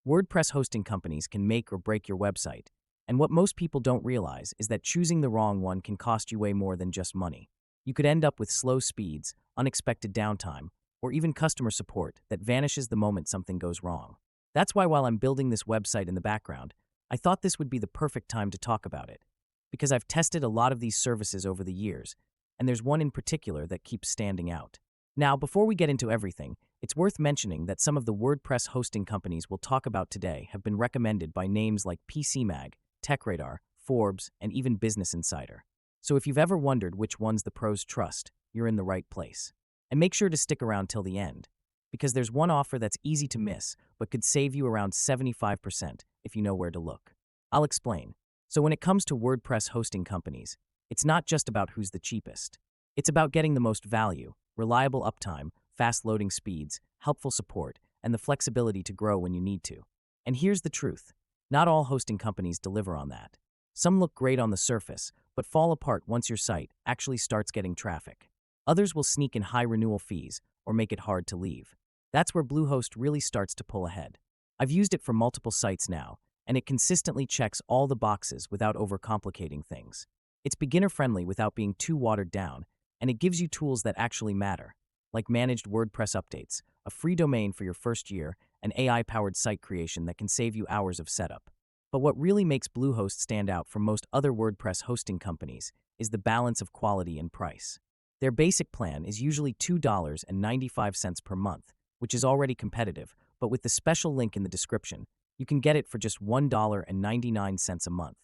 WordPress hosting companies can make or break your website, and what most people don't realize is that choosing the wrong one can cost you way more than just money. You could end up with slow speeds, unexpected downtime, or even customer support that vanishes the moment something goes wrong. That's why while I'm building this website in the background, I thought this would be the perfect time to talk about it, because I've tested a lot of these services over the years, and there's one in particular that keeps standing out. Now, before we get into everything, it's worth mentioning that some of the WordPress hosting companies we'll talk about today have been recommended by names like PCMag, TechRadar, Forbes, and even Business Insider. So if you've ever wondered which ones the pros trust, you're in the right place. And make sure to stick around till the end, because there's one offer that's easy to miss, but could save you around 75% if you know where to look. I'll explain. So when it comes to WordPress hosting companies, it's not just about who's the cheapest. It's about getting the most value, reliable uptime, fast loading speeds, helpful support, and the flexibility to grow when you need to. And here's the truth. Not all hosting companies deliver on that. Some look great on the surface, but fall apart once your site actually starts getting traffic. Others will sneak in high renewal fees or make it hard to leave. That's where Bluehost really starts to pull ahead. I've used it for multiple sites now, and it consistently checks all the boxes without overcomplicating things. It's beginner-friendly without being too watered down, and it gives you tools that actually matter, like managed WordPress updates, a free domain for your first year, and AI-powered site creation that can save you hours of setup. But what really makes Bluehost stand out from most other WordPress hosting companies is the balance of quality and price. Their basic plan is usually $2.95 per month, which is already competitive, but with the special link in the description, you can get it for just $1.99 a month.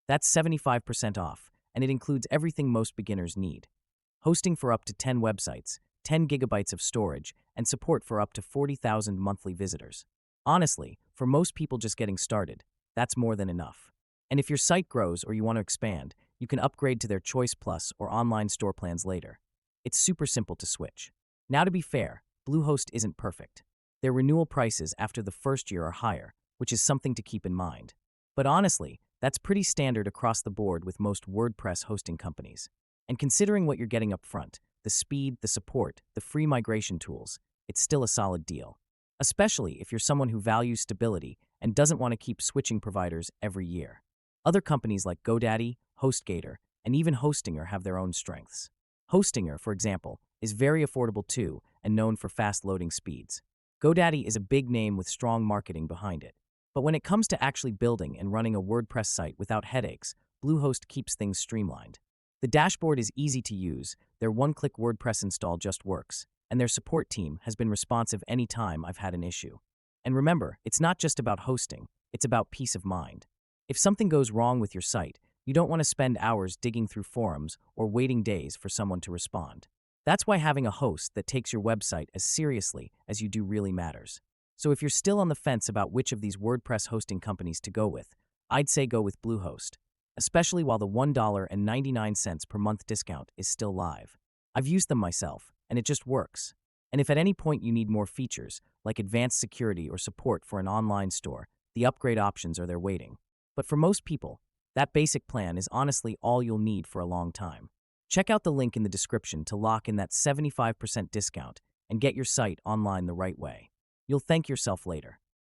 That's 75% off, and it includes everything most beginners need. Hosting for up to 10 websites, 10 gigabytes of storage, and support for up to 40,000 monthly visitors. Honestly, for most people just getting started, that's more than enough. And if your site grows or you want to expand, you can upgrade to their Choice Plus or online store plans later. It's super simple to switch. Now, to be fair, Bluehost isn't perfect. Their renewal prices after the first year are higher, which is something to keep in mind. But honestly, that's pretty standard across the board with most WordPress hosting companies. And considering what you're getting up front, the speed, the support, the free migration tools, it's still a solid deal. Especially if you're someone who values stability and doesn't want to keep switching providers every year. Other companies like GoDaddy, HostGator, and even HostGator have their own strengths. HostGator, for example, is very affordable too and known for fast loading speeds. GoDaddy is a big name with strong marketing behind it. But when it comes to actually building and running a WordPress site without headaches, Bluehost keeps things streamlined. The dashboard is easy to use, their one-click WordPress install just works, and their support team has been responsive anytime I've had an issue. And remember, it's not just about hosting, it's about peace of mind. If something goes wrong with your site, you don't want to spend hours digging through forums or waiting days for someone to respond. That's why having a host that takes your website as seriously as you do really matters. So if you're still on the fence about which of these WordPress hosting companies to go with, I'd say go with Bluehost, especially while the $1.99 per month discount is still live. I've used them myself, and it just works. And if at any point you need more features, like advanced security or support for an online store, the upgrade options are there waiting. But for most people, that basic plan is honestly all you'll need for a long time. Check out the link in the description to lock in that 75% discount and get your site online the right way. You'll thank yourself later.